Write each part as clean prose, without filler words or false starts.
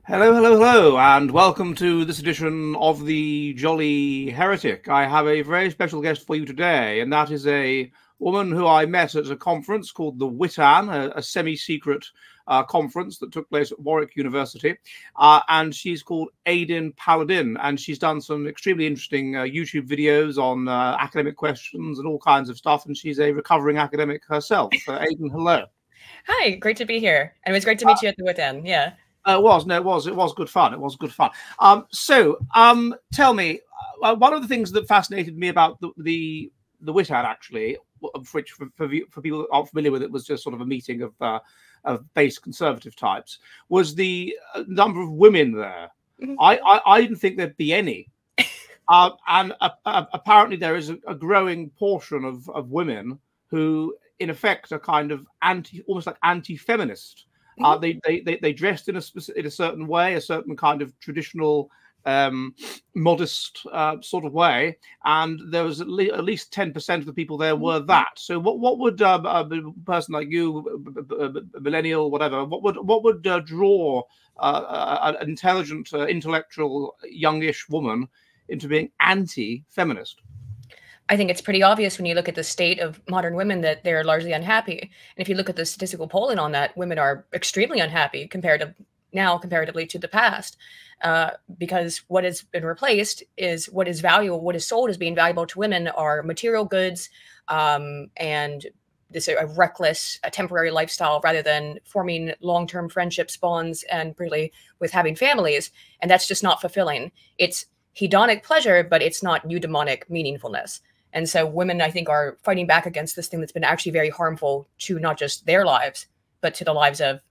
Hello, hello, hello, and welcome to this edition of the Jolly Heretic. I have a very special guest for you today, and that is a woman who I met at a conference called the WITAN, a semi-secret conference that took place at Warwick University, and she's called Aydin Paladin, and she's done some extremely interesting YouTube videos on academic questions and all kinds of stuff, and she's a recovering academic herself. Aydin, hello. Hi, great to be here. And it was great to meet you at the WITN. Yeah. It was good fun. It was good fun. Tell me, one of the things that fascinated me about the WITAD, actually, which for people that aren't familiar with it, was just sort of a meeting of base conservative types, was the number of women there. Mhm. I didn't think there'd be any. Apparently there is a growing portion of women who, in effect, are kind of almost like anti-feminist. They dressed in a certain way, a certain kind of traditional, modest sort of way, and there was at least 10% of the people there were that. So, what would a person like you, a millennial, whatever, what would draw an intelligent, intellectual, youngish woman into being anti-feminist? I think it's pretty obvious when you look at the state of modern women that they're largely unhappy. And if you look at the statistical polling on that, women are extremely unhappy comparatively to the past, because what has been replaced is what is valuable, what is sold as being valuable to women are material goods, and this a reckless, a temporary lifestyle rather than forming long-term friendships, bonds, and really with having families. And that's just not fulfilling. It's hedonic pleasure, but it's not eudaimonic meaningfulness. And so women, I think, are fighting back against this thing that's been actually very harmful to not just their lives, but to the lives of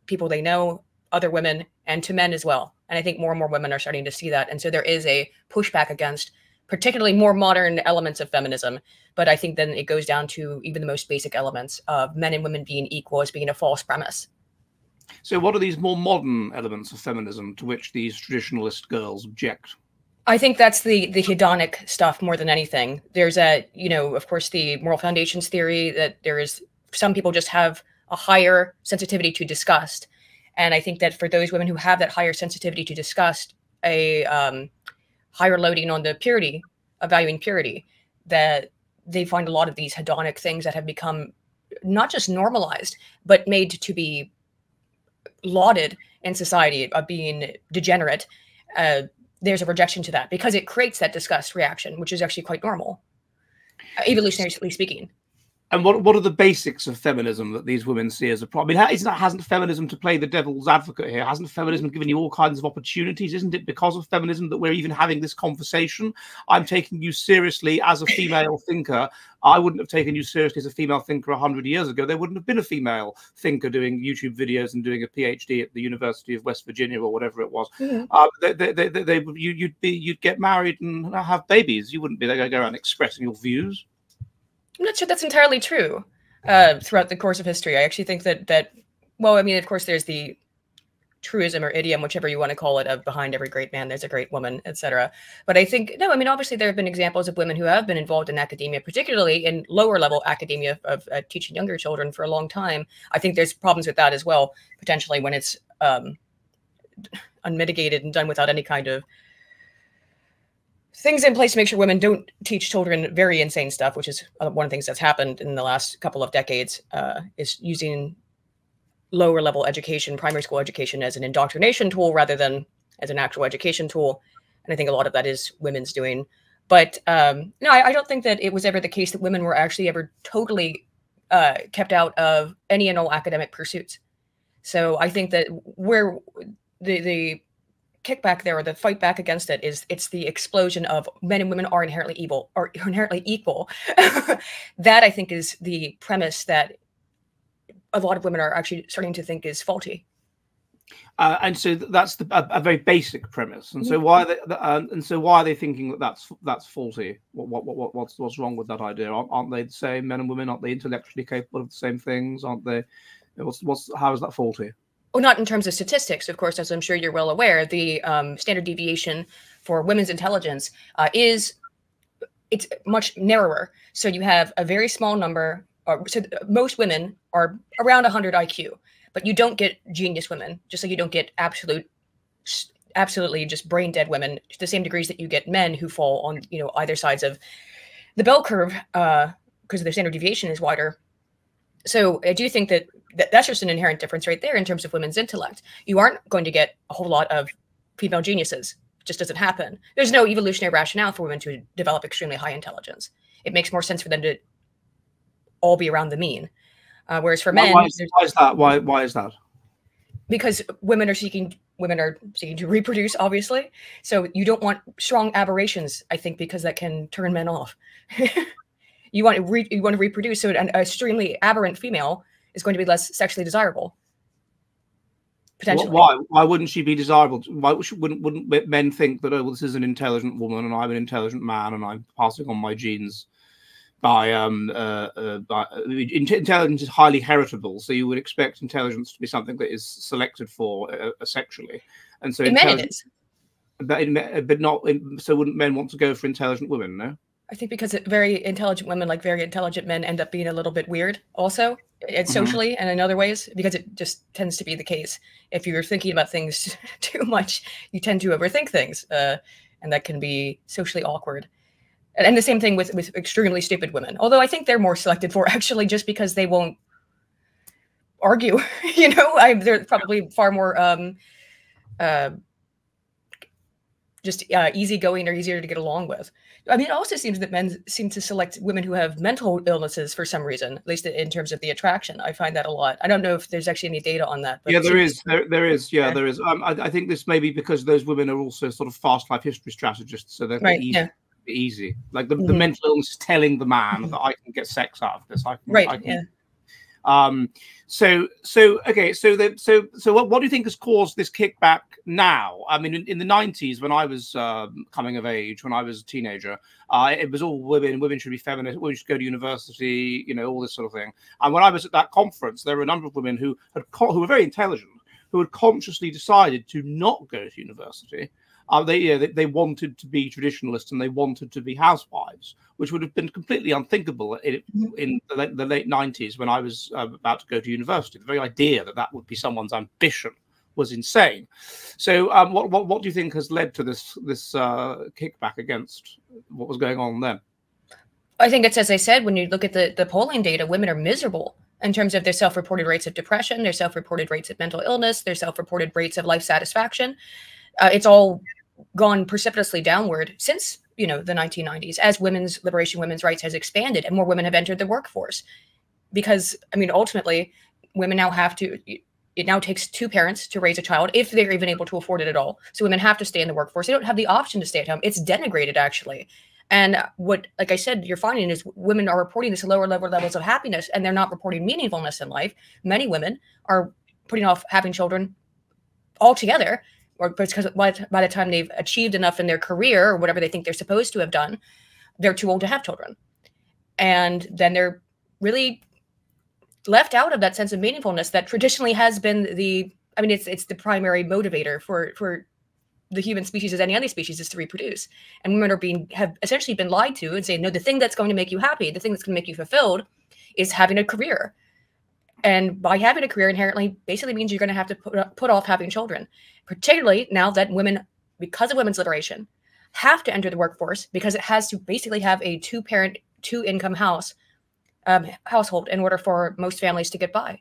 people they know, other women, and to men as well. And I think more and more women are starting to see that. And so there is a pushback against particularly more modern elements of feminism. But I think then it goes down to even the most basic elements of men and women being equal as being a false premise. So what are these more modern elements of feminism to which these traditionalist girls object? I think that's the hedonic stuff more than anything. There's of course, the moral foundations theory that there is some people just have a higher sensitivity to disgust. And I think that for those women who have that higher sensitivity to disgust, a higher loading on the purity, of valuing purity, that they find a lot of these hedonic things that have become not just normalized, but made to be lauded in society of being degenerate. There's a rejection to that because it creates that disgust reaction, which is actually quite normal, evolutionarily speaking. And what are the basics of feminism that these women see as a problem? I mean, hasn't feminism, to play the devil's advocate here, hasn't feminism given you all kinds of opportunities? Isn't it because of feminism that we're even having this conversation? I'm taking you seriously as a female thinker. I wouldn't have taken you seriously as a female thinker 100 years ago. There wouldn't have been a female thinker doing YouTube videos and doing a PhD at the University of West Virginia or whatever it was. Mm-hmm. You'd get married and have babies. You wouldn't be there going to go around expressing your views. I'm not sure that's entirely true. Throughout the course of history, I actually think that well, I mean, of course, there's the truism or idiom, whichever you want to call it, of behind every great man, there's a great woman, etc. But I think, no, I mean, obviously there have been examples of women who have been involved in academia, particularly in lower level academia of teaching younger children for a long time. I think there's problems with that as well, potentially, when it's unmitigated and done without any kind of things in place to make sure women don't teach children very insane stuff, which is one of the things that's happened in the last couple of decades, is using lower level education, primary school education, as an indoctrination tool rather than as an actual education tool. And I think a lot of that is women's doing. But no, I don't think that it was ever the case that women were actually ever totally kept out of any and all academic pursuits. So I think that where the kickback there, or the fight back against it, is it's the explosion of men and women are inherently evil or inherently equal. That, I think, is the premise that a lot of women are actually starting to think is faulty. And so that's a very basic premise. And so why are they thinking that that's faulty? What's wrong with that idea? Aren't they the same, men and women? Aren't they intellectually capable of the same things? Aren't they? How is that faulty? Well, not in terms of statistics, of course, as I'm sure you're well aware. The standard deviation for women's intelligence it's much narrower. So you have a very small number. So most women are around 100 IQ, but you don't get genius women, just like you don't get absolute absolutely just brain dead women to the same degrees that you get men who fall on, you know, either sides of the bell curve because their standard deviation is wider. So I do think that that's just an inherent difference right there in terms of women's intellect. You aren't going to get a whole lot of female geniuses. It just doesn't happen. There's no evolutionary rationale for women to develop extremely high intelligence. It makes more sense for them to all be around the mean. Whereas for men, why is that? Why is that? Because women are seeking to reproduce, obviously. So you don't want strong aberrations, I think, because that can turn men off. You want to reproduce, so an extremely aberrant female is going to be less sexually desirable. Potentially. Why wouldn't she be desirable? Why wouldn't men think that, oh, well, this is an intelligent woman and I'm an intelligent man and I'm passing on my genes by intelligence is highly heritable, so you would expect intelligence to be something that is selected for sexually, and so in men it is. But not. So wouldn't men want to go for intelligent women? No. I think because very intelligent women, like very intelligent men, end up being a little bit weird also, and socially and in other ways, because it just tends to be the case. If you're thinking about things too much, you tend to overthink things, and that can be socially awkward. And the same thing with extremely stupid women, although I think they're more selected for actually just because they won't argue. You know, they're probably far more easygoing or easier to get along with. I mean, it also seems that men seem to select women who have mental illnesses for some reason, at least in terms of the attraction. I find that a lot. I don't know if there's actually any data on that. But yeah, there is. Yeah, there is. I think this may be because those women are also sort of fast life history strategists, so they're right, easy. Yeah. Easy, like the mental illness is telling the man that I can get sex out of this. So what do you think has caused this kickback now? I mean, in the 90s, when I was coming of age, when I was a teenager, it was all women. Women should be feminist. Women should go to university. You know, all this sort of thing. And when I was at that conference, there were a number of women who were very intelligent, who had consciously decided to not go to university. They wanted to be traditionalists and they wanted to be housewives, which would have been completely unthinkable in the late 90s when I was about to go to university. The very idea that would be someone's ambition was insane. So what do you think has led to this kickback against what was going on then? I think it's, as I said, when you look at the polling data, women are miserable in terms of their self-reported rates of depression, their self-reported rates of mental illness, their self-reported rates of life satisfaction. It's all gone precipitously downward since, you know, the 1990s, as women's liberation, women's rights has expanded and more women have entered the workforce. Because, I mean, ultimately, women now have to, it now takes two parents to raise a child, if they're even able to afford it at all. So women have to stay in the workforce. They don't have the option to stay at home. It's denigrated, actually. And what, like I said, you're finding is women are reporting this lower levels of happiness, and they're not reporting meaningfulness in life. Many women are putting off having children altogether, or because by the time they've achieved enough in their career or whatever they think they're supposed to have done, they're too old to have children. And then they're really left out of that sense of meaningfulness that traditionally has been it's the primary motivator for the human species as any other species is to reproduce. And women have essentially been lied to and saying, no, the thing that's going to make you happy, the thing that's going to make you fulfilled is having a career. And by having a career inherently basically means you're going to have to put off having children, particularly now that women, because of women's liberation, have to enter the workforce because it has to basically have a two-parent, two-income household in order for most families to get by.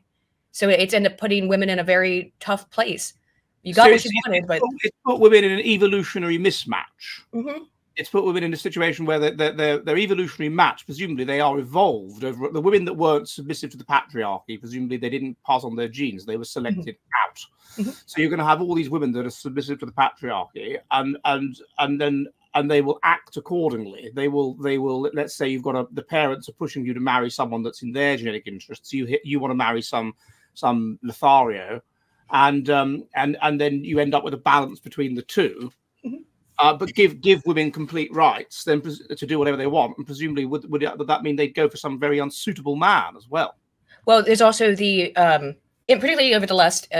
So it's ended up putting women in a very tough place. You got what you wanted, but it's put women in an evolutionary mismatch. Mm-hmm. It's put women in a situation where they're evolutionary match. Presumably, they are evolved over the women that weren't submissive to the patriarchy. Presumably, they didn't pass on their genes; they were selected out. Mm-hmm. So you're going to have all these women that are submissive to the patriarchy, and they will act accordingly. They will. Let's say you've got the parents are pushing you to marry someone that's in their genetic interests. You want to marry some Lothario, and then you end up with a balance between the two. Mm-hmm. But give women complete rights then to do whatever they want, and presumably would that mean they'd go for some very unsuitable man as well? Well, there's also particularly over the last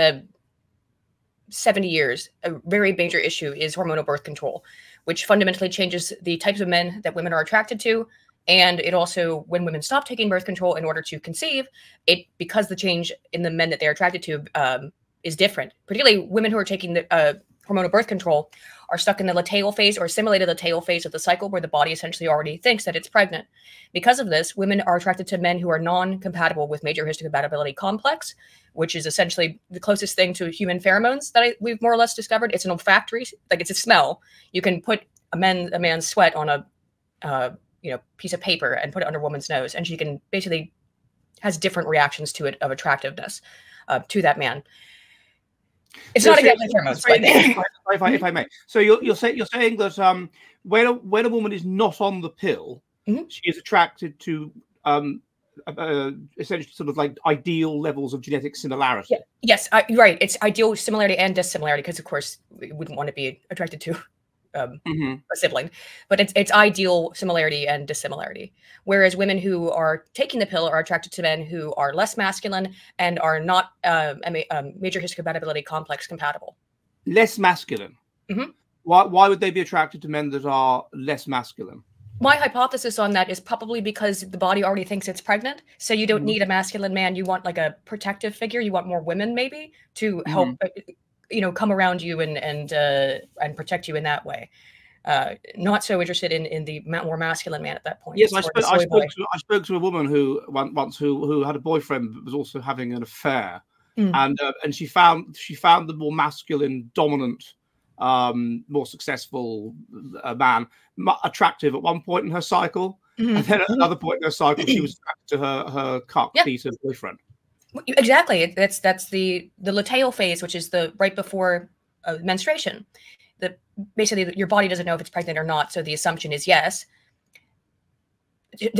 70 years, a very major issue is hormonal birth control, which fundamentally changes the types of men that women are attracted to. And it also, when women stop taking birth control in order to conceive, because the change in the men that they're attracted to is different, particularly women who are taking the hormonal birth control are stuck in the luteal phase or simulated luteal phase of the cycle where the body essentially already thinks that it's pregnant. Because of this, women are attracted to men who are non-compatible with major histocompatibility complex, which is essentially the closest thing to human pheromones that we've more or less discovered. It's an olfactory, like it's a smell. You can put a man's sweat on a piece of paper and put it under a woman's nose, and she can basically has different reactions to it of attractiveness to that man. It's not exactly pheromones, but if I may. So you're saying that when a woman is not on the pill, she is attracted to essentially sort of like ideal levels of genetic similarity. Yeah. Yes, right. It's ideal similarity and dissimilarity because, of course, we wouldn't want to be attracted to a sibling, but it's ideal similarity and dissimilarity. Whereas women who are taking the pill are attracted to men who are less masculine and are not major histocompatibility complex compatible. Less masculine. Why would they be attracted to men that are less masculine? My hypothesis on that is probably because the body already thinks it's pregnant. So you don't need a masculine man. You want like a protective figure. You want more women maybe to help, come around you and protect you in that way. Not so interested in the more masculine man at that point. Yes, I spoke to a woman who once who had a boyfriend but was also having an affair, and she found the more masculine, dominant, more successful man attractive at one point in her cycle, and then at another point in her cycle she was attracted to her cuck beta boyfriend. Exactly. That's the luteal phase, which is the right before menstruation. Basically your body doesn't know if it's pregnant or not, so the assumption is yes.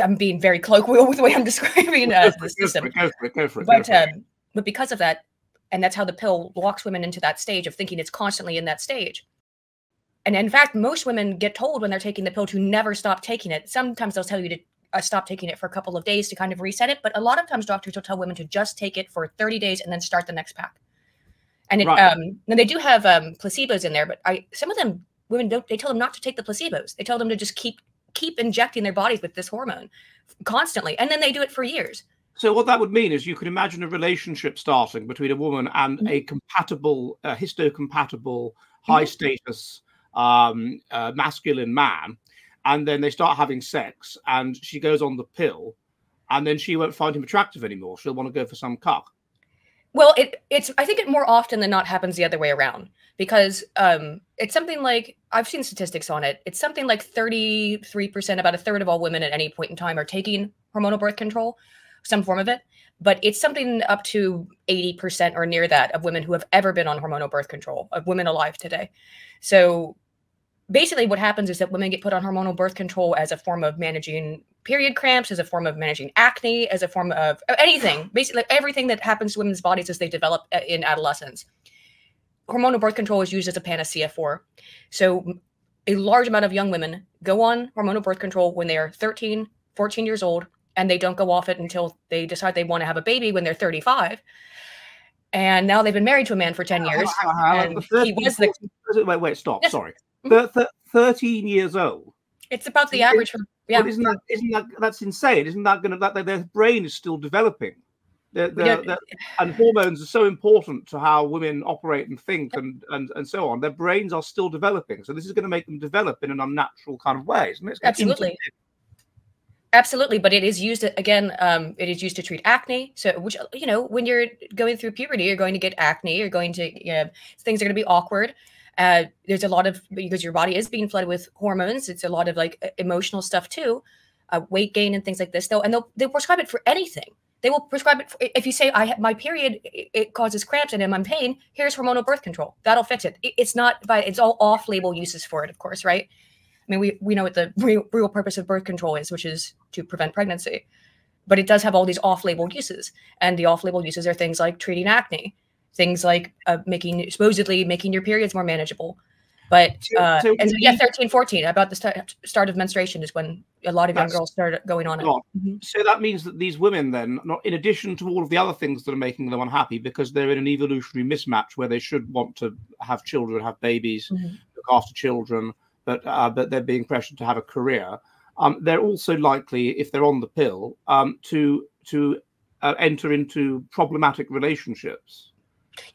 I'm being very colloquial with the way I'm describing the system. Go for it. But because of that, and that's how the pill locks women into that stage of thinking it's constantly in that stage. And in fact, most women get told when they're taking the pill to never stop taking it. Sometimes they'll tell you to stop taking it for a couple of days to kind of reset it. But a lot of times doctors will tell women to just take it for 30 days and then start the next pack. And they do have placebos in there, but some of them, women they tell them not to take the placebos. They tell them to just keep injecting their bodies with this hormone constantly. And then they do it for years. So what that would mean is you could imagine a relationship starting between a woman and a compatible, histocompatible, high status masculine man, and then they start having sex, and she goes on the pill, and then she won't find him attractive anymore. She'll want to go for some cuck. Well, I think it more often than not happens the other way around, because it's something like, I've seen statistics on it. It's something like 33%, about a third of all women at any point in time are taking hormonal birth control, some form of it. But it's something up to 80% or near that of women who have ever been on hormonal birth control, of women alive today. So basically what happens is that women get put on hormonal birth control as a form of managing period cramps, as a form of managing acne, as a form of anything, basically everything that happens to women's bodies as they develop in adolescence. Hormonal birth control is used as a panacea for. So a large amount of young women go on hormonal birth control when they are 13, 14 years old, and they don't go off it until they decide they want to have a baby when they're 35. And now they've been married to a man for 10 years. Wait, stop. Yes. Sorry. 13 years old. It's about the average. Isn't that's insane? Isn't that going to, their brain is still developing? And hormones are so important to how women operate and think and so on. Their brains are still developing. So this is going to make them develop in an unnatural kind of way, isn't it? Absolutely, but it is used again. It is used to treat acne. So, which when you're going through puberty, you're going to get acne. You're going to things are going to be awkward. There's a lot of, because your body is being flooded with hormones. It's a lot of like emotional stuff too, weight gain and things like this. They'll prescribe it for anything. They will prescribe it if you say my period it causes cramps and I'm in pain. Here's hormonal birth control. That'll fix it. It's all off-label uses for it, of course, right? I mean, we know what the real purpose of birth control is, which is to prevent pregnancy. But it does have all these off-label uses. And the off-label uses are things like treating acne, things like supposedly making your periods more manageable. But 13, 14, about the start of menstruation is when a lot of young girls start going on it. So that means that these women then, not in addition to all of the other things that are making them unhappy, because they're in an evolutionary mismatch where they should want to have children, have babies, look after children, but they're being pressured to have a career. They're also likely, if they're on the pill, to enter into problematic relationships.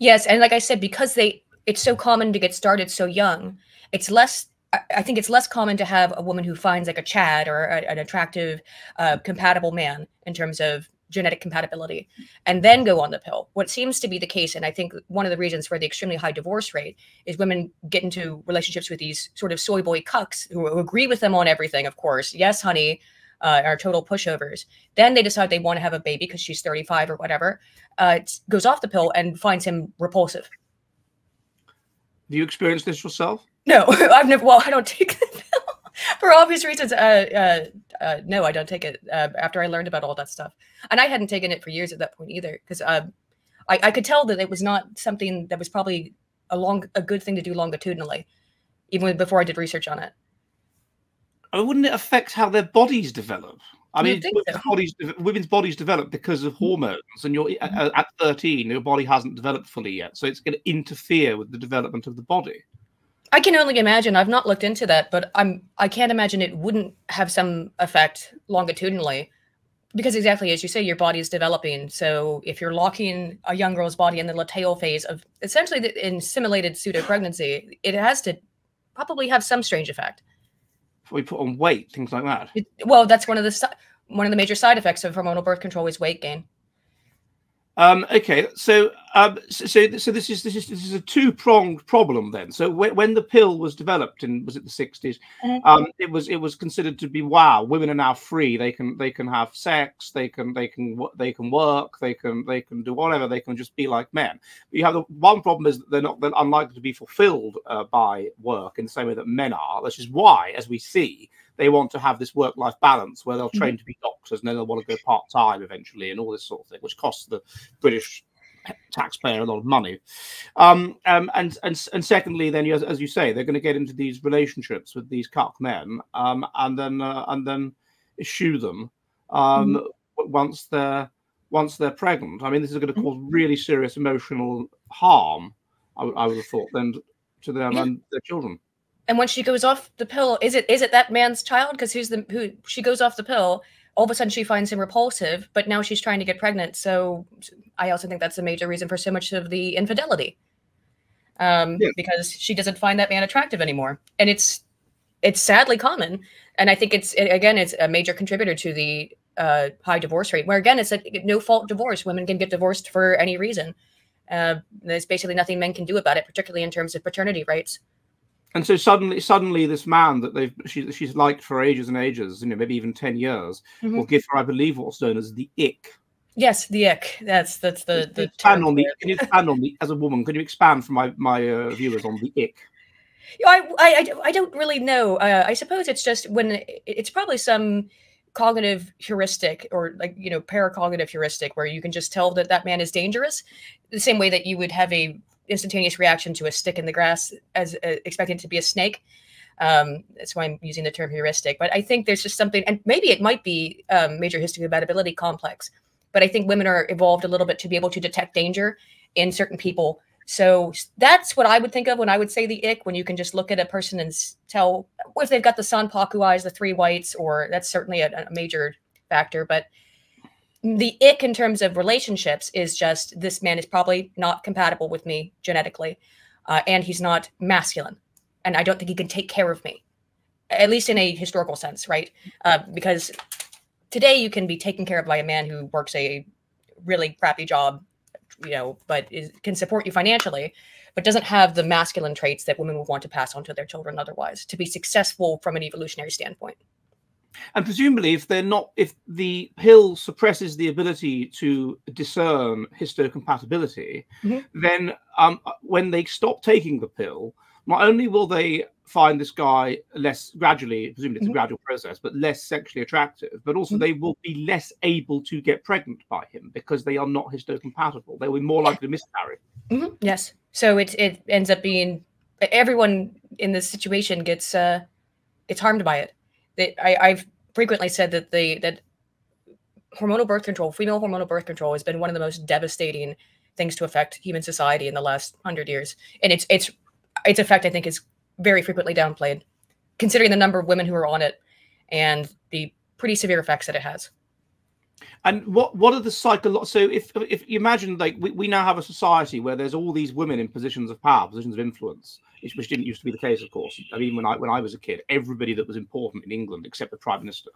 Yes, and like I said, because they it's so common to get started so young. It's less. I think it's less common to have a woman who finds like a Chad or an attractive, compatible man in terms of genetic compatibility, and then go on the pill. What seems to be the case, and I think one of the reasons for the extremely high divorce rate, is women get into relationships with these sort of soy boy cucks who agree with them on everything, of course. Yes, honey, are total pushovers. Then they decide they want to have a baby because she's 35 or whatever, goes off the pill and finds him repulsive. Do you experience this yourself? No, I've never. Well, I don't take the pill for obvious reasons. No, I don't take it. After I learned about all that stuff, and I hadn't taken it for years at that point either, because I could tell that it was not something that was probably a good thing to do longitudinally, even before I did research on it. Wouldn't it affect how their bodies develop? I mean, so. Women's bodies develop because of hormones, and you're at 13, your body hasn't developed fully yet, so it's going to interfere with the development of the body. I can only imagine. I've not looked into that, but I can't imagine it wouldn't have some effect longitudinally, because exactly as you say, your body is developing. So if you're locking a young girl's body in the luteal phase of essentially in simulated pseudo pregnancy, it has to probably have some strange effect. We put on weight, things like that. Well, that's one of the major side effects of hormonal birth control is weight gain. Okay, so this is a two-pronged problem then. So when the pill was developed in, was it the 60s? It was considered to be, wow, women are now free. They can have sex. They can work. They can do whatever. They can just be like men. But you have the one problem is that they're unlikely to be fulfilled by work in the same way that men are. Which is why, as we see, they want to have this work-life balance where they'll train to be doctors and then they'll want to go part-time eventually and all this sort of thing, which costs the British taxpayer a lot of money. And secondly, then, as you say, they're going to get into these relationships with these cuck men and then eschew them once they're pregnant. I mean, this is going to cause really serious emotional harm, I would have thought, then to them and their children. And when she goes off the pill, is it that man's child? Because who she goes off the pill, all of a sudden she finds him repulsive, but now she's trying to get pregnant. So I also think that's a major reason for so much of the infidelity, because she doesn't find that man attractive anymore, and it's sadly common. And I think it's a major contributor to the high divorce rate, where again it's a no fault divorce. Women can get divorced for any reason. There's basically nothing men can do about it, particularly in terms of paternity rights. And so suddenly, this man that she's liked for ages and ages, maybe even 10 years, will give her, I believe, what's known as the ick. Yes, the ick. That's the term. Can you expand on the, as a woman? Can you expand for my viewers on the ick? I don't really know. I suppose it's just when it's probably some cognitive heuristic or paracognitive heuristic where you can just tell that man is dangerous, the same way that you would have a instantaneous reaction to a stick in the grass as expecting it to be a snake. That's why I'm using the term heuristic. But I think there's just something, and maybe it might be major histocompatibility complex, but I think women are evolved a little bit to be able to detect danger in certain people. So that's what I would think of when I would say the ick, when you can just look at a person and tell if they've got the sanpaku eyes, the three whites, or that's certainly a major factor. But the ick in terms of relationships is just, this man is probably not compatible with me genetically, and he's not masculine, and I don't think he can take care of me, at least in a historical sense, right? Because today you can be taken care of by a man who works a really crappy job, but can support you financially, but doesn't have the masculine traits that women would want to pass on to their children otherwise to be successful from an evolutionary standpoint. And presumably, if the pill suppresses the ability to discern histocompatibility, then when they stop taking the pill, not only will they find this guy less gradually, presumably it's a gradual process, but less sexually attractive, but also they will be less able to get pregnant by him because they are not histocompatible. They will be more likely to miscarry. Yes. So it ends up being everyone in this situation gets harmed by it. I've frequently said that hormonal birth control, female hormonal birth control, has been one of the most devastating things to affect human society in the last 100 years, and its effect, I think, is very frequently downplayed, considering the number of women who are on it and the pretty severe effects that it has. And what are the psychological? So if you imagine, like, we now have a society where there's all these women in positions of power, positions of influence, which didn't used to be the case, of course. I mean, when I was a kid, everybody that was important in England, except the prime minister,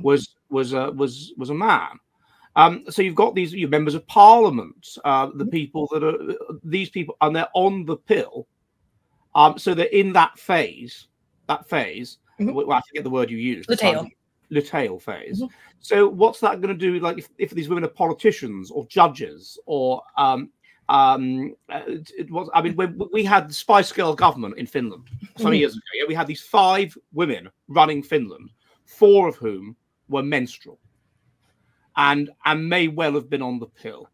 was a man. So you've got these members of parliament, the people that are these people, and they're on the pill. So they're in that phase. Well, I forget the word you used. Le tail phase. So what's that going to do? Like if these women are politicians or judges or it was. I mean, when we had the Spice Girl government in Finland some years ago, we had these 5 women running Finland, 4 of whom were menstrual, and may well have been on the pill.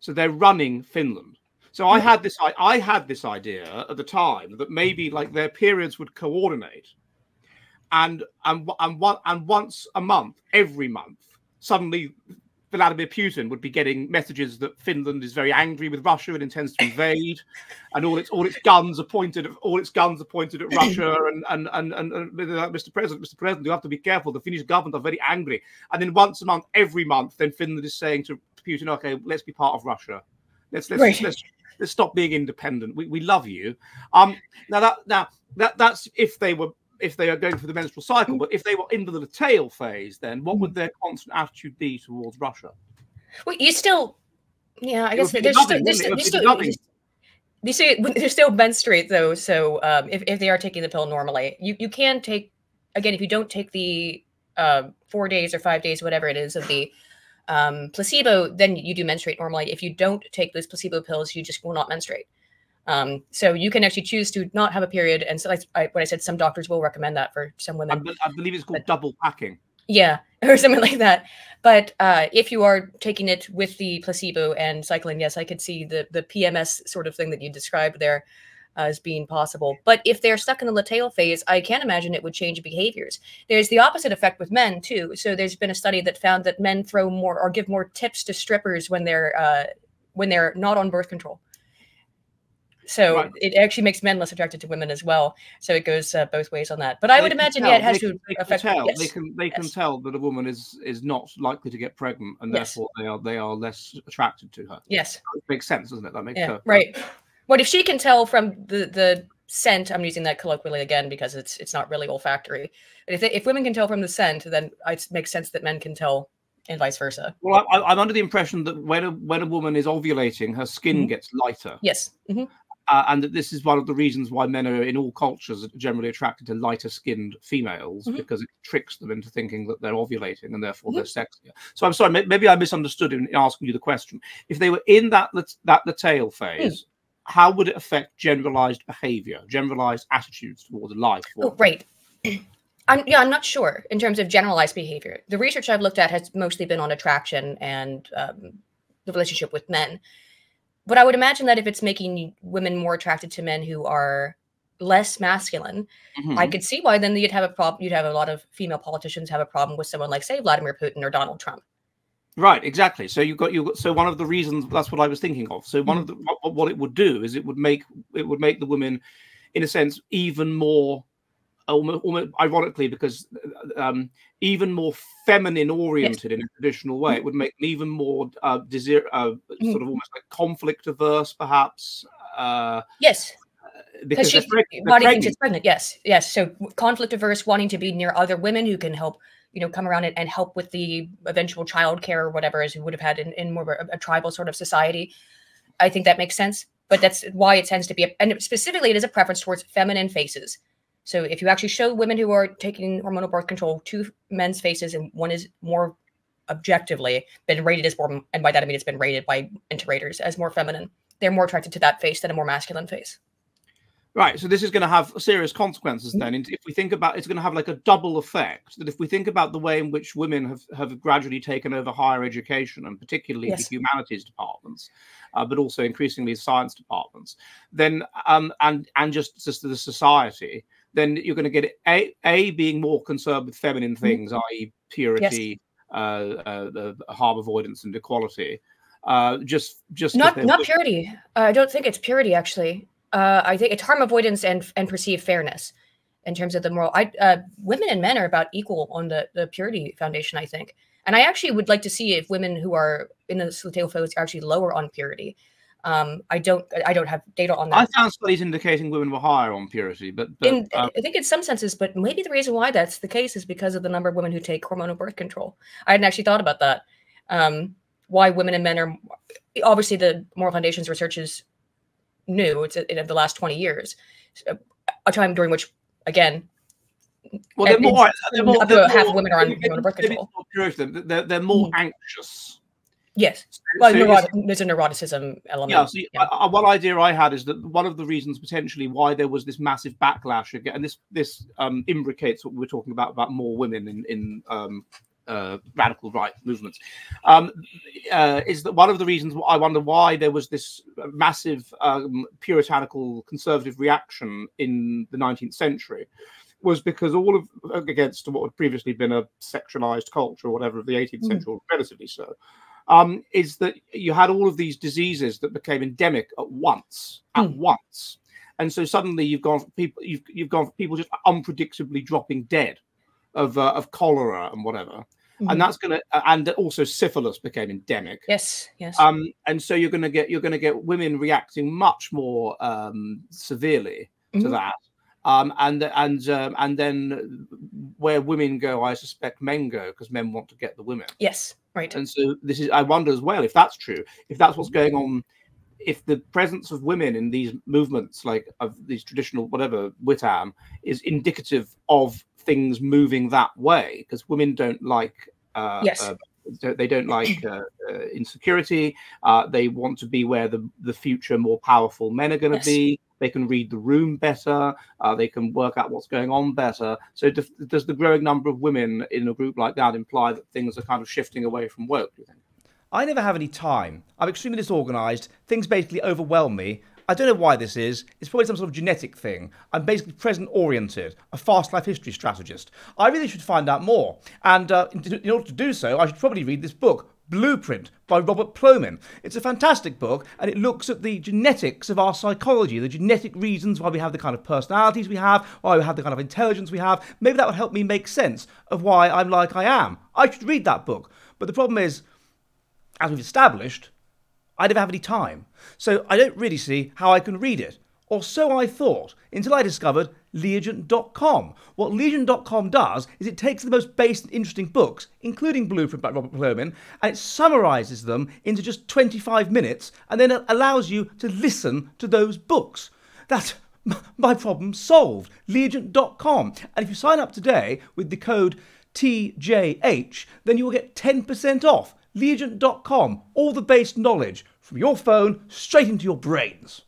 So they're running Finland. So I had this idea at the time that maybe like their periods would coordinate. And once a month, every month, suddenly Vladimir Putin would be getting messages that Finland is very angry with Russia and intends to invade, and all its guns are pointed at Russia. And Mr. President, you have to be careful. The Finnish government are very angry. And then once a month, every month, then Finland is saying to Putin, "Okay, let's be part of Russia. Let's stop being independent. We love you." That's if they are going through the menstrual cycle. But if they were into the tail phase, then what would their constant attitude be towards Russia? Well, you still, yeah, I guess they still menstruate though. So if they are taking the pill normally, you can take, again, if you don't take the 4 days or 5 days, whatever it is, of the placebo, then you do menstruate normally. If you don't take those placebo pills, you just will not menstruate. So you can actually choose to not have a period. And so like what I said, some doctors will recommend that for some women. I believe it's called double packing. Yeah, or something like that. But if you are taking it with the placebo and cycling, yes, I could see the PMS sort of thing that you described there as being possible. But if they're stuck in the luteal phase, I can't imagine it would change behaviors. There's the opposite effect with men too. So there's been a study that found that men throw more or give more tips to strippers when they're not on birth control. So it actually makes men less attracted to women as well. So it goes both ways on that. But I would imagine, yeah, it has to affect. They can tell that a woman is not likely to get pregnant, and therefore they are less attracted to her. Yes, it makes sense, doesn't it? That makes sense. Right. What if she can tell from the scent? I'm using that colloquially again because it's not really olfactory. But if women can tell from the scent, then it makes sense that men can tell, and vice versa. Well, I'm under the impression that when a woman is ovulating, her skin gets lighter. Yes. And that this is one of the reasons why men are in all cultures generally attracted to lighter skinned females, because it tricks them into thinking that they're ovulating and therefore they're sexier. So I'm sorry, maybe I misunderstood in asking you the question. If they were in that tail phase, how would it affect generalized behavior, generalized attitudes towards life? Right. I'm not sure in terms of generalized behavior. The research I've looked at has mostly been on attraction and the relationship with men. But I would imagine that if it's making women more attracted to men who are less masculine, I could see why then you'd have a problem. You'd have a lot of female politicians have a problem with someone like, say, Vladimir Putin or Donald Trump. Right, exactly. So you got so one of the reasons, that's what I was thinking of. So one of the what it would do is it would make the women, in a sense, even more, almost ironically, because even more feminine oriented in a traditional way. It would make them even more sort of almost like conflict averse, perhaps. Yes. Because she's body thinks it's pregnant. Yes. So conflict averse, wanting to be near other women who can help, come around and help with the eventual childcare or whatever, as you would have had in more of a tribal sort of society. I think that makes sense. But that's why it tends to be, and specifically it is a preference towards feminine faces. So if you actually show women who are taking hormonal birth control 2 men's faces, and one is more objectively been rated as more, and by that I mean it's been rated by integrators as more feminine, they're more attracted to that face than a more masculine face. Right. So this is going to have serious consequences then. If we think about, it's going to have like a double effect. That if we think about the way in which women have gradually taken over higher education, and particularly the humanities departments, but also increasingly science departments, then and just the society, then you're going to get a being more concerned with feminine things, i.e. purity, the harm avoidance and equality. Just not purity. I don't think it's purity, actually. I think it's harm avoidance and perceived fairness in terms of the moral. Women and men are about equal on the purity foundation, I think. And I actually would like to see if women who are in the luteal phase are actually lower on purity. I don't have data on that. I found studies indicating women were higher on purity, but I think in some senses, but maybe the reason why that's the case is because of the number of women who take hormonal birth control. I hadn't actually thought about that. Why women and men are obviously the Moral Foundation's research is new. It's in the last 20 years, a time during which, again, well, they're more half of women are on hormonal birth control. They're more anxious. Yes. Well, there's a neuroticism element. Yeah. So one idea I had is that one of the reasons potentially why there was this massive backlash again, and this imbricates what we were talking about more women in radical right movements, is that one of the reasons I wonder why there was this massive puritanical conservative reaction in the 19th century was because all of against what had previously been a sexualized culture or whatever of the 18th century, relatively so. Is that you had all of these diseases that became endemic at once, and so suddenly you've gone for people just unpredictably dropping dead of cholera and whatever, and that's and also syphilis became endemic. Yes. And so you're gonna get women reacting much more severely to that. And then where women go, I suspect men go because men want to get the women. Yes, right. And so I wonder as well if that's true, if that's what's going on, if the presence of women in these movements, like of these traditional whatever Witam, is indicative of things moving that way, because women don't like they don't like insecurity. They want to be where the future more powerful men are going to be. They can read the room better. They can work out what's going on better. So does the growing number of women in a group like that imply that things are kind of shifting away from work, do you think? I never have any time. I'm extremely disorganized. Things basically overwhelm me. I don't know why this is. It's probably some sort of genetic thing. I'm basically present-oriented, a fast life history strategist. I really should find out more. And in order to do so, I should probably read this book, Blueprint by Robert Plomin. It's a fantastic book, and it looks at the genetics of our psychology, the genetic reasons why we have the kind of personalities we have, why we have the kind of intelligence we have. Maybe that would help me make sense of why I'm like I am. I should read that book. But the problem is, as we've established, I never have any time. So I don't really see how I can read it. Or so I thought, until I discovered Legion.com. What Legion.com does is it takes the most basic and interesting books, including Blueprint by Robert Plomin, and it summarizes them into just 25 minutes, and then it allows you to listen to those books. That's my problem solved. Legion.com. And if you sign up today with the code TJH, then you will get 10% off. Legion.com. All the base knowledge from your phone straight into your brains.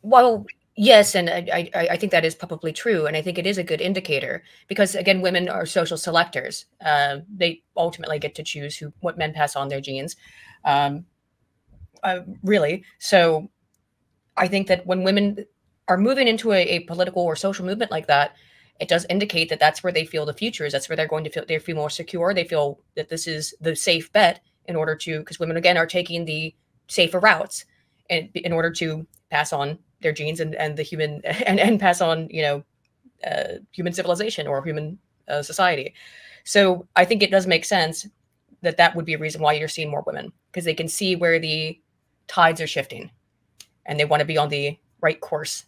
Well, yes, and I think that is probably true, and I think it is a good indicator because, again, women are social selectors. They ultimately get to choose what men pass on their genes, really. So I think that when women are moving into a political or social movement like that, it does indicate that that's where they feel the future is. That's where they're going to feel. They feel more secure. They feel that this is the safe bet in order to, because women, again, are taking the safer routes in order to pass on their genes and the human and pass on, human civilization or human society. So I think it does make sense that would be a reason why you're seeing more women, because they can see where the tides are shifting and they want to be on the right course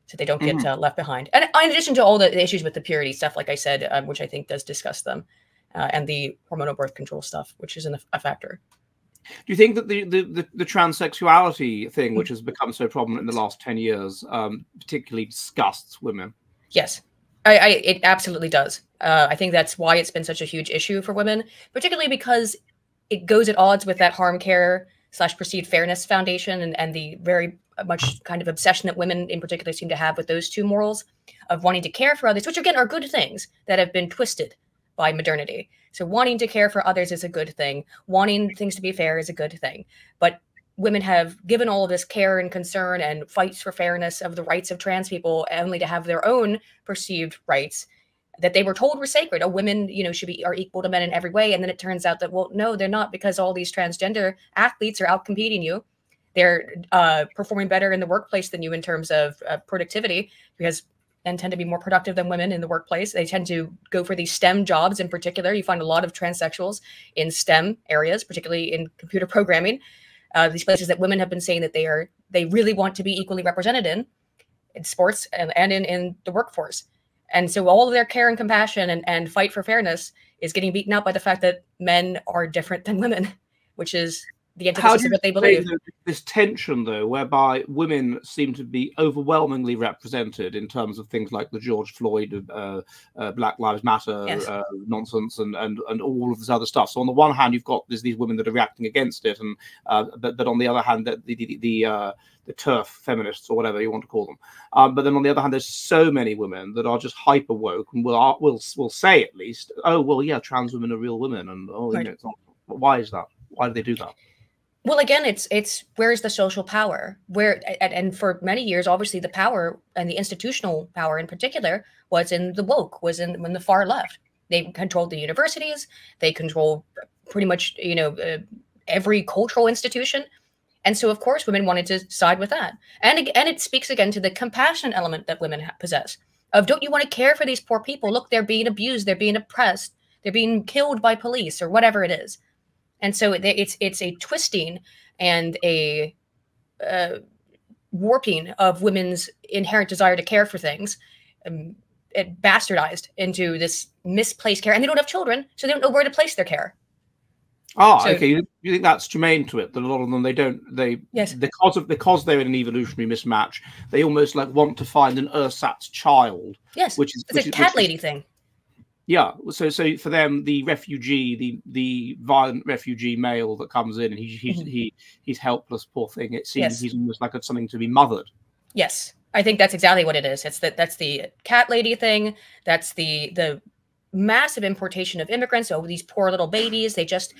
so they don't get left behind. And in addition to all the issues with the purity stuff, like I said, which I think does discuss them, and the hormonal birth control stuff, which is a factor. Do you think that the transsexuality thing, which has become so prominent in the last 10 years, particularly disgusts women? Yes, it absolutely does. I think that's why it's been such a huge issue for women, particularly because it goes at odds with that harm care / perceived fairness foundation and the very much kind of obsession that women in particular seem to have with those two morals of wanting to care for others, which again are good things that have been twisted by modernity. So wanting to care for others is a good thing. Wanting things to be fair is a good thing. But women have given all of this care and concern and fights for fairness of the rights of trans people only to have their own perceived rights that they were told were sacred. Women, are equal to men in every way. And then it turns out that, well, no, they're not, because all these transgender athletes are out competing you. They're performing better in the workplace than you in terms of productivity, because and tend to be more productive than women in the workplace. They tend to go for these STEM jobs in particular. You find a lot of transsexuals in STEM areas, particularly in computer programming. These places that women have been saying that they really want to be equally represented in sports and in the workforce. And so all of their care and compassion and fight for fairness is getting beaten out by the fact that men are different than women, which is the antithesis of what they believe. This tension, though, whereby women seem to be overwhelmingly represented in terms of things like the George Floyd, Black Lives Matter nonsense, and all of this other stuff. So on the one hand, you've got these women that are reacting against it, and but on the other hand, the TERF feminists or whatever you want to call them. But then on the other hand, there's so many women that are just hyper woke and will say at least, oh well, yeah, trans women are real women, and right. it's not. But why is that? Why do they do that? Well, again, it's where's the social power? And for many years, obviously, the power and the institutional power in particular was in the woke, was in the far left. They controlled the universities. They controlled pretty much, every cultural institution. And so, of course, women wanted to side with that. And it speaks again to the compassion element that women possess of, don't you want to care for these poor people? Look, they're being abused. They're being oppressed. They're being killed by police or whatever it is. And so it's a twisting and a warping of women's inherent desire to care for things, it bastardized into this misplaced care. And they don't have children, so they don't know where to place their care. Okay. You think that's germane to it? That a lot of them yes, because they're in an evolutionary mismatch, they almost like want to find an ersatz child. Yes, it's a cat lady thing. Yeah, so for them, the refugee, the violent refugee male that comes in, and he's helpless, poor thing. It seems he's almost like something to be mothered. Yes, I think that's exactly what it is. That's the cat lady thing. That's the massive importation of immigrants. Oh, these poor little babies. They just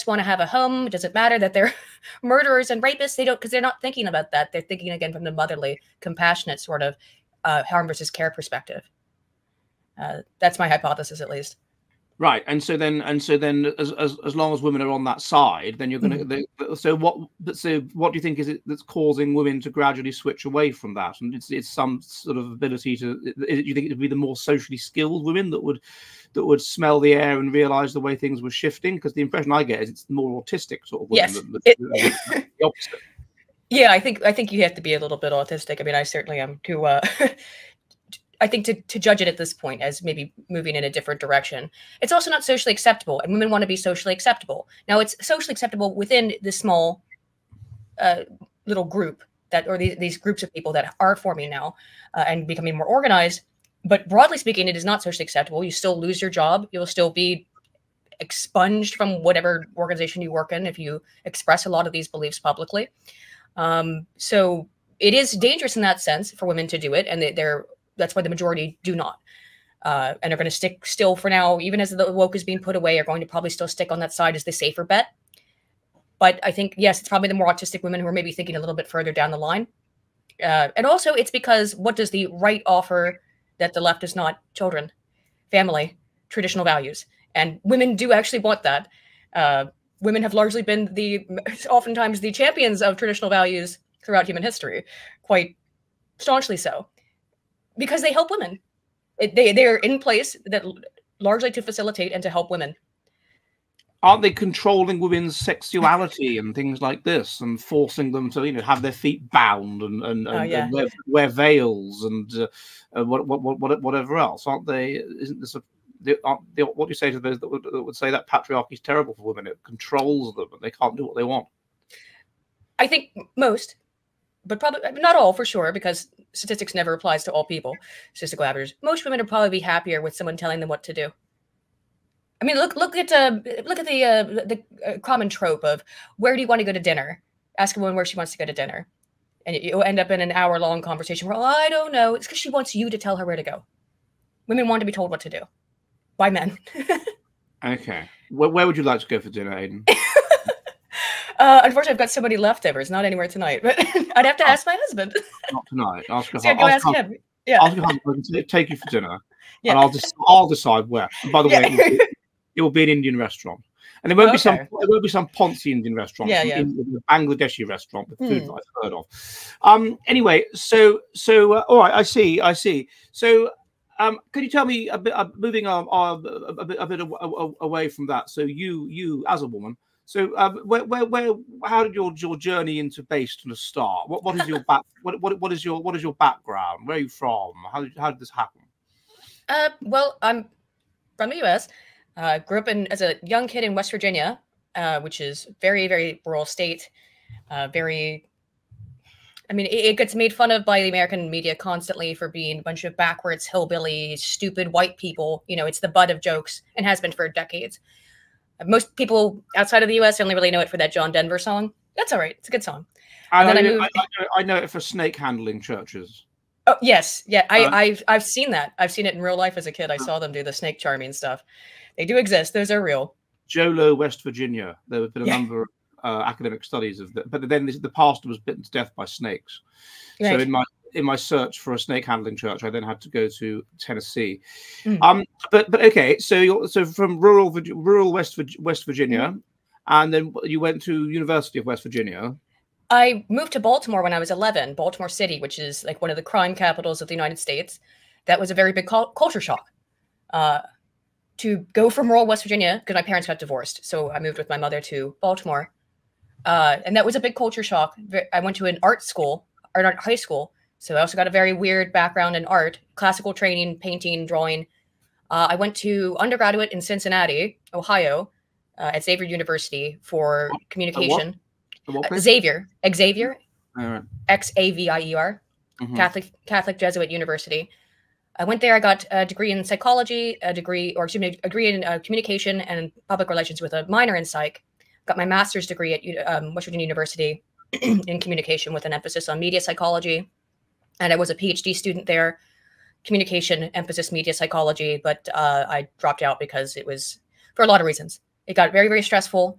want to have a home. It doesn't matter that they're murderers and rapists. They don't, because they're not thinking about that. They're thinking again from the motherly, compassionate sort of harm versus care perspective. That's my hypothesis, at least. Right, and so then, as long as women are on that side, then you're going to. So what do you think is it that's causing women to gradually switch away from that? And it's some sort of ability to. Do you think it would be the more socially skilled women that would smell the air and realize the way things were shifting? Because the impression I get is it's the more autistic sort of women. Yes, the opposite. Yeah, I think you have to be a little bit autistic. I mean, I certainly am too. I think to judge it at this point as maybe moving in a different direction. It's also not socially acceptable, and women want to be socially acceptable. Now, it's socially acceptable within the small little group or these groups of people that are forming now and becoming more organized. But broadly speaking, it is not socially acceptable. You still lose your job. You'll still be expunged from whatever organization you work in if you express a lot of these beliefs publicly. So it is dangerous in that sense for women to do it, and that's why the majority do not, and are going to stick still for now, even as the woke is being put away, are going to probably still stick on that side as the safer bet. But I think, yes, it's probably the more autistic women who are maybe thinking a little bit further down the line. And also it's because what does the right offer that the left does not? Children, family, traditional values. And women do actually want that. Women have largely been oftentimes the champions of traditional values throughout human history, quite staunchly so. Because they help women. They're in place that largely to facilitate and to help women. Aren't they controlling women's sexuality and things like this, and forcing them to, have their feet bound and wear veils and whatever else? Aren't they? Isn't this what do you say to those that would say that patriarchy is terrible for women? It controls them and they can't do what they want. I think most. But probably not all, for sure, because statistics never applies to all people. Statistical averages. Most women would probably be happier with someone telling them what to do. I mean, look at the common trope of where do you want to go to dinner? Ask a woman where she wants to go to dinner, and you end up in an hour-long conversation where, I don't know. It's because she wants you to tell her where to go. Women want to be told what to do by men. Okay, where would you like to go for dinner, Aydin? Unfortunately, I've got so many leftovers. Not anywhere tonight, but I'd have to ask my husband. Not tonight. Ask him. Yeah. Ask your husband to take you for dinner, and I'll decide where. And by the way, it will be an Indian restaurant. And there won't be some Ponzi Indian restaurant, Yeah, a Bangladeshi restaurant with food that I've heard of. Anyway, so all right, I see. So, can you tell me a bit, moving a bit away from that? So you as a woman, so how did your journey into Based start? What is your what is your background? Where are you from? How did this happen? Well, I'm from the U.S. Grew up as a young kid in West Virginia, which is very, very rural state. I mean, it gets made fun of by the American media constantly for being a bunch of backwards, hillbilly, stupid white people. You know, it's the butt of jokes and has been for decades. Most people outside of the U.S. only really know it for that John Denver song. That's all right. It's a good song. I know it for snake handling churches. Oh, yes. Yeah, I've seen that. I've seen it in real life as a kid. I saw them do the snake charming stuff. They do exist. Those are real. Jolo, West Virginia. There have been a number of academic studies of that. But then the pastor was bitten to death by snakes. Right. So in my search for a snake handling church, I then had to go to Tennessee. But okay, so from rural West Virginia, and then you went to University of West Virginia. I moved to Baltimore when I was 11, Baltimore City, which is like one of the crime capitals of the United States. That was a very big culture shock. To go from rural West Virginia, because my parents got divorced. So I moved with my mother to Baltimore. And that was a big culture shock. I went to an art high school. So I also got a very weird background in art, classical training, painting, drawing. I went to undergraduate in Cincinnati, Ohio, at Xavier University for communication. Xavier, right. Xavier, Catholic Jesuit University. I went there. I got a degree in psychology, a degree in communication and public relations with a minor in psych. Got my master's degree at West Virginia University in communication with an emphasis on media psychology. And I was a PhD student there, communication, emphasis, media psychology. But I dropped out because it was for a lot of reasons. It got very, very stressful.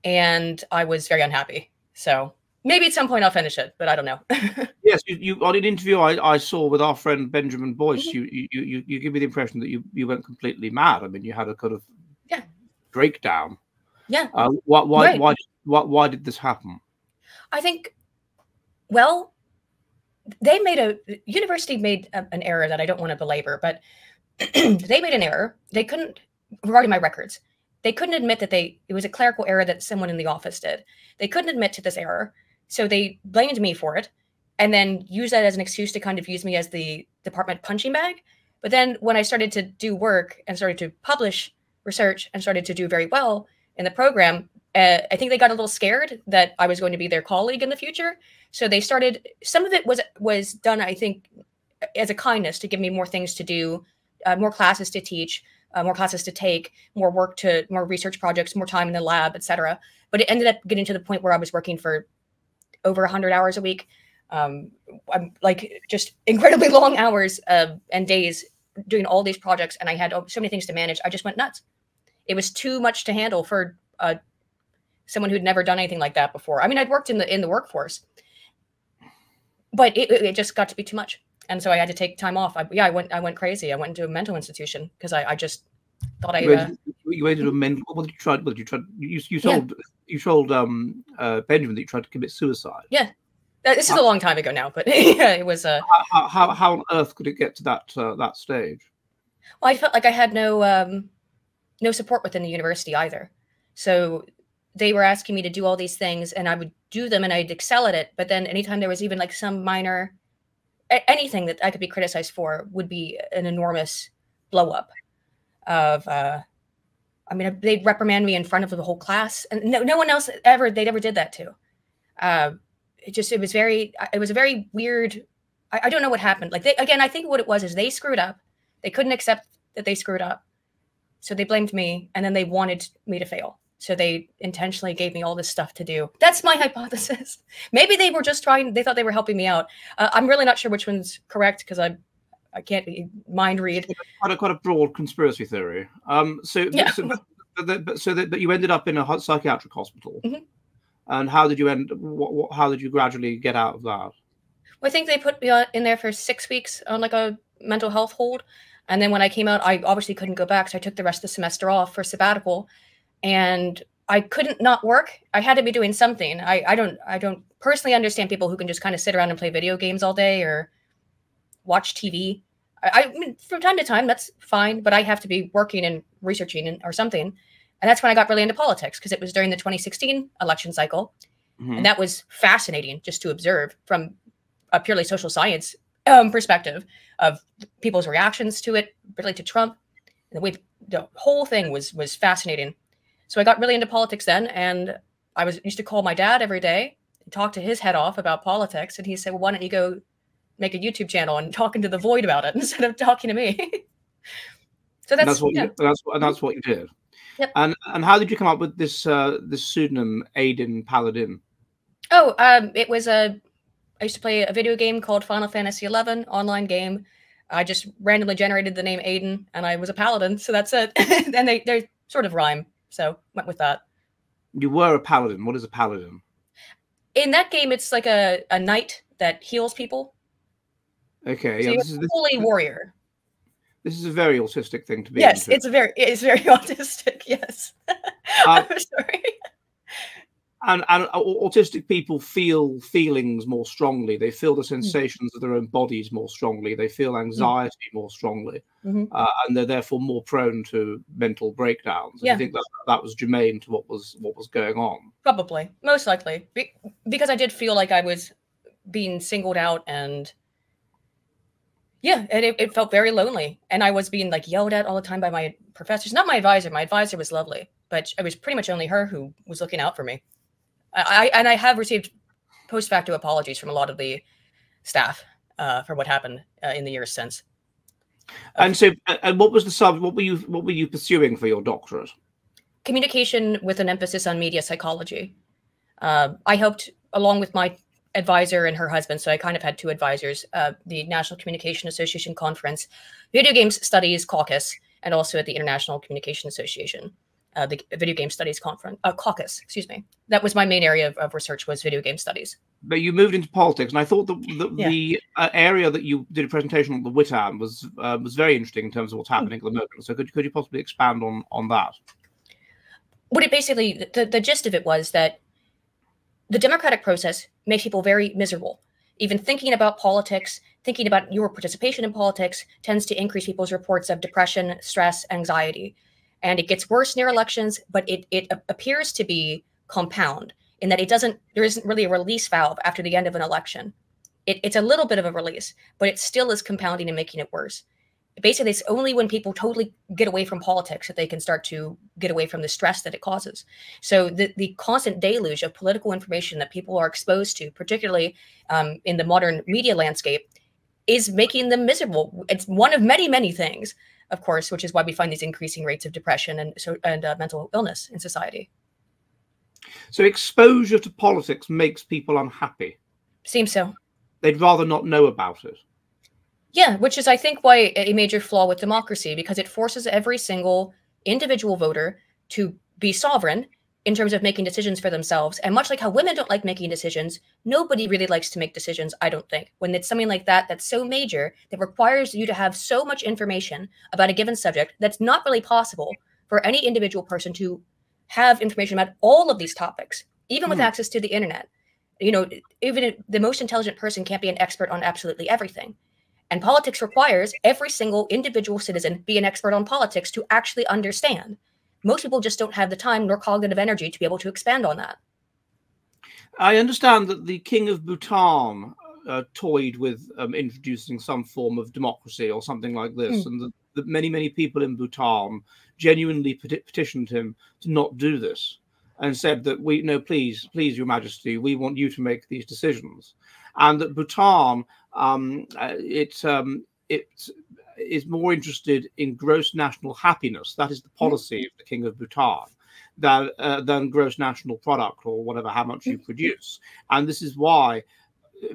And I was very unhappy. So maybe at some point I'll finish it, but I don't know. Yes, you on an interview I saw with our friend Benjamin Boyce, you give me the impression that you went completely mad. I mean, you had a kind of breakdown. Yeah. Why did this happen? I think, well, the university made an error that I don't want to belabor, but they made an error. They couldn't, regarding my records, they couldn't admit that it was a clerical error that someone in the office did. They couldn't admit to this error. So they blamed me for it and then used that as an excuse to kind of use me as the department punching bag. But then when I started to do work and started to publish research and started to do very well in the program, I think they got a little scared that I was going to be their colleague in the future. So they started, some of it was done, I think, as a kindness to give me more things to do, more classes to teach, more classes to take, more research projects, more time in the lab, etc. But it ended up getting to the point where I was working for over 100 hours a week. I'm like just incredibly long hours and days doing all these projects. And I had so many things to manage. I just went nuts. It was too much to handle for someone who'd never done anything like that before. I mean, I'd worked in the workforce, but it just got to be too much. And so I had to take time off. I went crazy. I went into a mental institution because I just thought you went into a mental. What did you try? You told Benjamin that you tried to commit suicide. Yeah, this is a long time ago now, but yeah, it was. How on earth could it get to that stage? Well, I felt like I had no support within the university either. So they were asking me to do all these things, and I would do them, and I'd excel at it. But then anytime there was even like some minor anything that I could be criticized for would be an enormous blow up of, I mean, they'd reprimand me in front of the whole class, and no one else they'd ever did that to. It was a very weird, I don't know what happened. Like I think what it was is they screwed up. They couldn't accept that they screwed up. So they blamed me, and then they wanted me to fail. So they intentionally gave me all this stuff to do. That's my hypothesis. Maybe they were just they thought they were helping me out. I'm really not sure which one's correct because I can't mind read. Quite a broad conspiracy theory. So you ended up in a psychiatric hospital. Mm-hmm. And how did you how did you gradually get out of that? Well, I think they put me in there for 6 weeks on like a mental health hold. And then when I came out, I obviously couldn't go back. So I took the rest of the semester off for sabbatical. and I couldn't not work. I had to be doing something. I don't personally understand people who can just kind of sit around and play video games all day or watch TV. I mean, from time to time, that's fine, but I have to be working and researching or something. And that's when I got really into politics, because it was during the 2016 election cycle. And that was fascinating just to observe from a purely social science perspective of people's reactions to it, particularly to Trump. And the way the whole thing was fascinating. So I got really into politics then, and I used to call my dad every day and talk to his head off about politics. And he said, well, why don't you go make a YouTube channel and talk into the void about it instead of talking to me? So that's what you did. Yep. And how did you come up with this this pseudonym Aydin Paladin? Oh, it was I used to play a video game called Final Fantasy XI, online game. I just randomly generated the name Aydin, and I was a paladin, so that's it. And they sort of rhyme, so went with that. You were a paladin. What is a paladin? In that game, it's like a knight that heals people. Okay, so yeah, you're a holy warrior. This is a very autistic thing to be. Yes, it's very autistic. Yes, I'm sorry. And autistic people feel feelings more strongly. They feel the sensations of their own bodies more strongly. They feel anxiety more strongly, and they're therefore more prone to mental breakdowns. Yeah. I think that was germane to what was going on. Probably, most likely, because I did feel like I was being singled out, and yeah, and it felt very lonely, and I was being like yelled at all the time by my professors. Not my advisor. My advisor was lovely, but it was pretty much only her who was looking out for me. I have received post facto apologies from a lot of the staff for what happened in the years since. And so, and what was the what were you pursuing for your doctorate? Communication with an emphasis on media psychology. I helped, along with my advisor and her husband, so I kind of had two advisors, the National Communication Association Conference, Video Games Studies Caucus, and also at the International Communication Association. The Video Game Studies Conference, CUCKS, excuse me. That was my main area of research, was video game studies. But you moved into politics, and I thought the area that you did a presentation on the WITAM was very interesting in terms of what's happening at the moment. So could you possibly expand on that? What it basically, the gist of it was that the democratic process makes people very miserable. Even thinking about politics, thinking about your participation in politics tends to increase people's reports of depression, stress, anxiety. And it gets worse near elections, but it appears to be compound in that there isn't really a release valve after the end of an election. It's a little bit of a release, but it still is compounding and making it worse. Basically, it's only when people totally get away from politics that they can start to get away from the stress that it causes. So the constant deluge of political information that people are exposed to, particularly in the modern media landscape, is making them miserable. It's one of many, many things, of course, which is why we find these increasing rates of depression and mental illness in society. So exposure to politics makes people unhappy. Seems so. They'd rather not know about it. Yeah, which is, I think, why a major flaw with democracy, because it forces every single individual voter to be sovereign in terms of making decisions for themselves. And much like how women don't like making decisions, nobody really likes to make decisions, I don't think. When it's something like that, that's so major, that requires you to have so much information about a given subject, that's not really possible for any individual person to have information about all of these topics, even with access to the internet. You know, even the most intelligent person can't be an expert on absolutely everything. And politics requires every single individual citizen be an expert on politics to actually understand. Most people just don't have the time nor cognitive energy to be able to expand on that. I understand that the King of Bhutan toyed with introducing some form of democracy or something like this, and that many people in Bhutan genuinely petitioned him to not do this and said that please, Your Majesty, we want you to make these decisions. And that Bhutan, it is more interested in gross national happiness. That is the policy of the King of Bhutan, than gross national product or whatever, how much you produce. And this is why,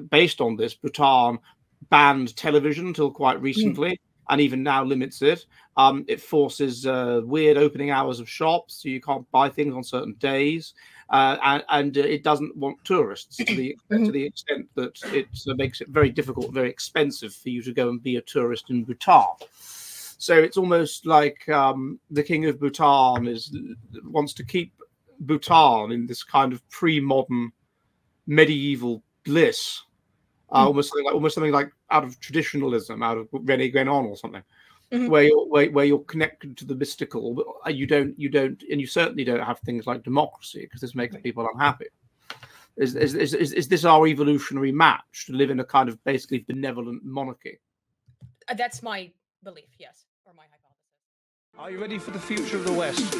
based on this, Bhutan banned television until quite recently, and even now limits it. It forces weird opening hours of shops, so you can't buy things on certain days. And it doesn't want tourists to the extent that it makes it very difficult, very expensive for you to go and be a tourist in Bhutan. So it's almost like the king of Bhutan wants to keep Bhutan in this kind of pre-modern medieval bliss, almost something like out of traditionalism, out of René Guénon or something, where you're connected to the mystical, but you don't, and you certainly don't have things like democracy, because this makes people unhappy. Is this our evolutionary match, to live in a kind of basically benevolent monarchy? That's my belief, yes, or my hypothesis. Are you ready for the future of the West?